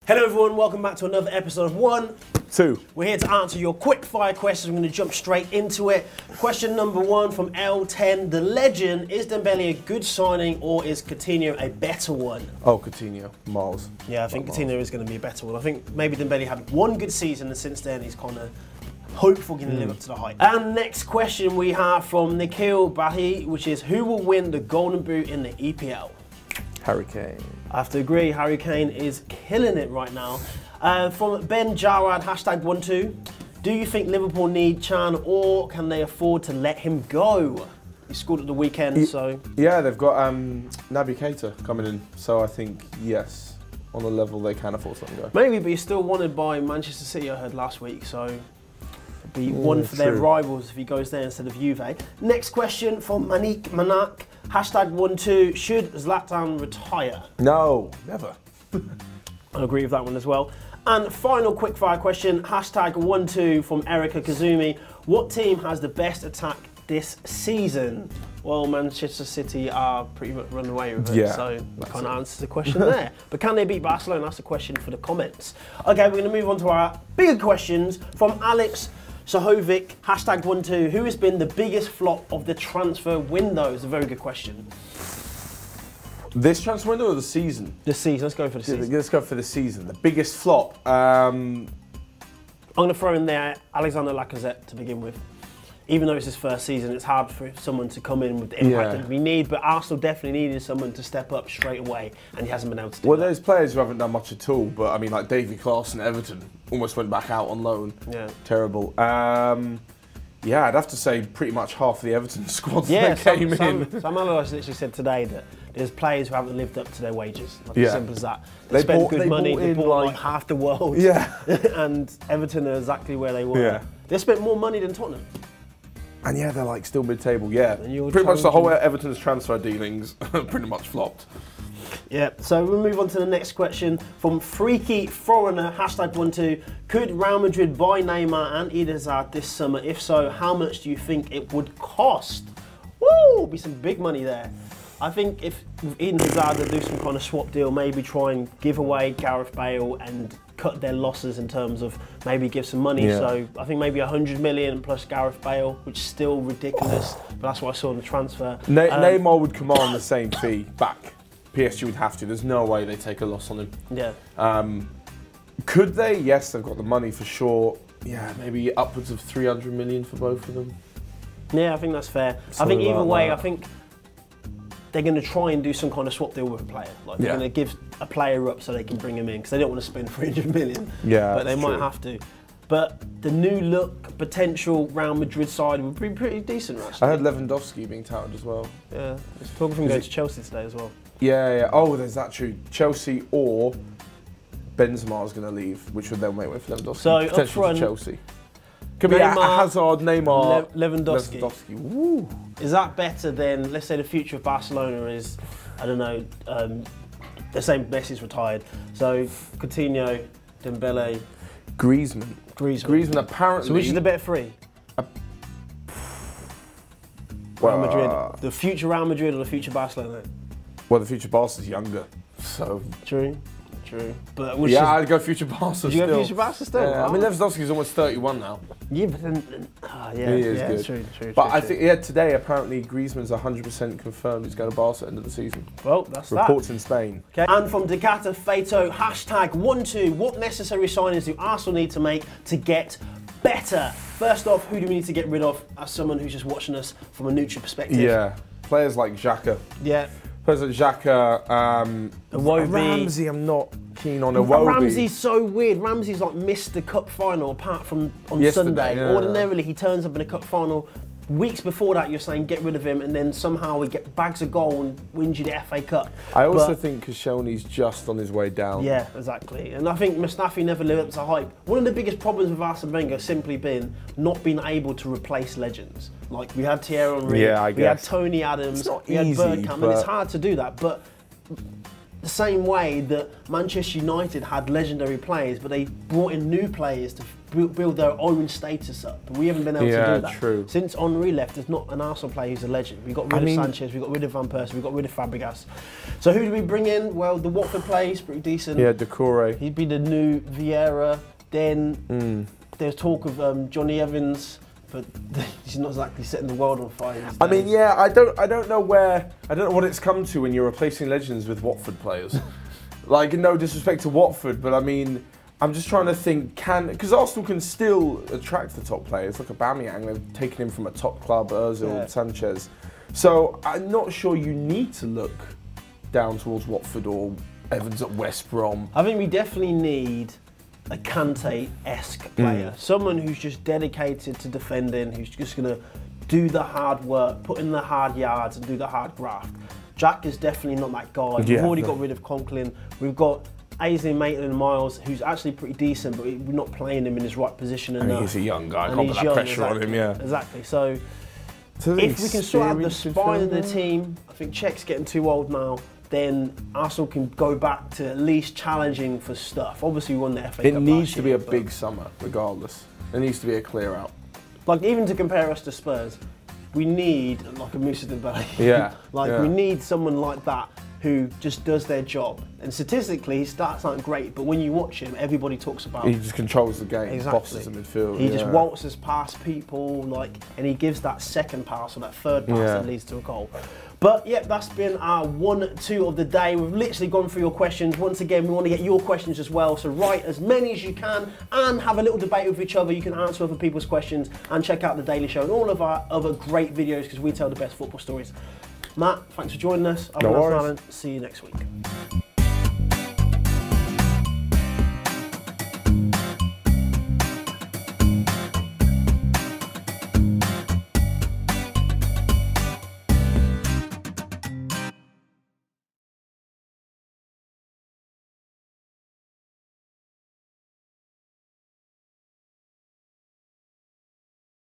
Hello everyone, welcome back to another episode of One, Two. We're here to answer your quick-fire questions. We're going to jump straight into it. Question number 1 from L10, the legend, is Dembele a good signing or is Coutinho a better one? Oh, Coutinho, miles. Yeah, I think Coutinho is going to be a better one. I think maybe Dembele had one good season and since then he's kind of hopeful going to live up to the hype. And next question we have from Nikhil Bahi, which is who will win the Golden Boot in the EPL? Harry Kane. I have to agree, Harry Kane is killing it right now. From Ben Jarrad, #12, do you think Liverpool need Chan or can they afford to let him go? He scored at the weekend, so... Yeah, they've got Naby Keita coming in, so I think, yes, on the level they can afford to let him go. Maybe, but he's still wanted by Manchester City, I heard last week, so it'd be one for their rivals if he goes there instead of Juve. Next question from Manik Manak, #12, should Zlatan retire? No, never. I agree with that one as well. And final quickfire question, #12 from Erica Kazumi. What team has the best attack this season? Well, Manchester City are pretty much run away with it, so we can't answer the question there. But can they beat Barcelona? That's the question for the comments. Okay, we're going to move on to our bigger questions from Alex Sahovic, #12. Who has been the biggest flop of the transfer window? It's a very good question. This transfer window or the season? The season, let's go for the season. Let's go for the season. The biggest flop. I'm going to throw in there Alexander Lacazette to begin with. Even though it's his first season, it's hard for someone to come in with the impact that we need, but Arsenal definitely needed someone to step up straight away, and he hasn't been able to do that. There's players who haven't done much at all, but I mean, like Davy Klaassen at Everton almost went back out on loan. Yeah. Terrible. Yeah, I'd have to say pretty much half of the Everton squad that came in. Some analysts literally said today that there's players who haven't lived up to their wages. Like as simple as that. They spent good money, they bought like half the world. Yeah. And Everton are exactly where they were. Yeah. They spent more money than Tottenham. And yeah, they're like still mid-table, yeah. Pretty much the whole Everton's transfer dealings pretty much flopped. Yeah, so we'll move on to the next question from Freaky Foreigner, #12. Could Real Madrid buy Neymar and Eden Hazard this summer? If so, how much do you think it would cost? Woo, be some big money there. I think if Eden Hazard would do some kind of swap deal, maybe try and give away Gareth Bale and cut their losses in terms of maybe give some money. Yeah. So I think maybe 100 million plus Gareth Bale, which is still ridiculous, but that's what I saw in the transfer. Neymar would command the same fee back. PSG would have to. There's no way they take a loss on him. Yeah. Could they? Yes, they've got the money for sure. Yeah, maybe upwards of 300 million for both of them. Yeah, I think that's fair. I think either way, I think they're going to try and do some kind of swap deal with a player. Like they're going to give a player up so they can bring him in because they don't want to spend 300 million. Yeah, but they might have to. But the new look potential Real Madrid side would be pretty decent, actually. I heard Lewandowski being touted as well. Yeah, there's talk of him going to Chelsea today as well. Yeah, yeah. Oh, there's that true. Chelsea or Benzema is going to leave, which would then make way for Lewandowski. So potentially up front, to Chelsea. Could be Hazard, Neymar, Lewandowski. Woo. Is that better than, let's say, the future of Barcelona is, I don't know, the same Messi's retired. So Coutinho, Dembele, Griezmann apparently. So which is the better three? Real Madrid. The future Real Madrid or the future Barcelona? Well, the future Barca's younger, so. True. But I'd go future Barca still. You go future Barca still? Yeah. I mean, Lewandowski's almost 31 now. Yeah, but then, he is good. True. I think, today apparently Griezmann's 100% confirmed he's going to Barca at the end of the season. Well, that's Reports in Spain. Okay. And from Decata Fato, #12, what necessary signings do Arsenal need to make to get better? First off, who do we need to get rid of as someone who's just watching us from a neutral perspective? Yeah, players like Xhaka. Yeah. Players like Xhaka, Iwobi. Ramsey, I'm not keen on Iwobi. Ramsey's so weird. Ramsey's like missed the cup final apart from on Sunday. Yeah. Ordinarily, he turns up in a cup final. Weeks before that, you're saying get rid of him, and then somehow he bags a goal and wins you the FA Cup. I also think Koscielny's just on his way down. Yeah, exactly. And I think Mustafi never lived up to hype. One of the biggest problems with Arsene Wenger has simply been not being able to replace legends. Like we had Thierry Henry, we had Tony Adams, we had Bergkamp, and it's hard to do that. But the same way that Manchester United had legendary players, but they brought in new players to build their own status up. And we haven't been able to do that. True. Since Henry left, there's not an Arsenal player who's a legend. We got rid of Sanchez, we got rid of Van Persie, we got rid of Fabregas. So who do we bring in? Well, the Watford player is pretty decent. Yeah, Decore. He'd be the new Vieira. Then there's talk of Johnny Evans, but he's not exactly setting the world on fire. I mean, yeah, I don't know what it's come to when you're replacing legends with Watford players. Like, no disrespect to Watford, but I mean, I'm just trying to think, because Arsenal can still attract the top players. Look at Aubameyang, they've taken him from a top club, Ozil, Sanchez. So I'm not sure you need to look down towards Watford or Evans at West Brom. I think we definitely need a Kante-esque player, someone who's just dedicated to defending, who's just going to do the hard work, put in the hard yards and do the hard graft. Jack is definitely not that guy. We've already got rid of Conklin. We've got Ainsley Maitland-Niles, who's actually pretty decent, but we're not playing him in his right position enough. He's a young guy, can't put that pressure on him, Exactly. So if we can sort out the spine of the team, I think Czech's getting too old now, then Arsenal can go back to at least challenging for stuff. Obviously, we won the FA Cup. It needs to be a big summer, regardless. There needs to be a clear out. Like, even to compare us to Spurs, we need like a Moussa Dembele. Yeah. We need someone like that who just does their job. And statistically, his stats aren't great, but when you watch him, everybody talks about. He just controls the game, bosses the midfield. He just waltzes past people, and he gives that second pass or that third pass that leads to a goal. But yeah, that's been our 1-2 of the day. We've literally gone through your questions. Once again, we want to get your questions as well. So write as many as you can and have a little debate with each other. You can answer other people's questions and check out The Daily Show and all of our other great videos because we tell the best football stories. Matt, thanks for joining us. No worries. See you next week.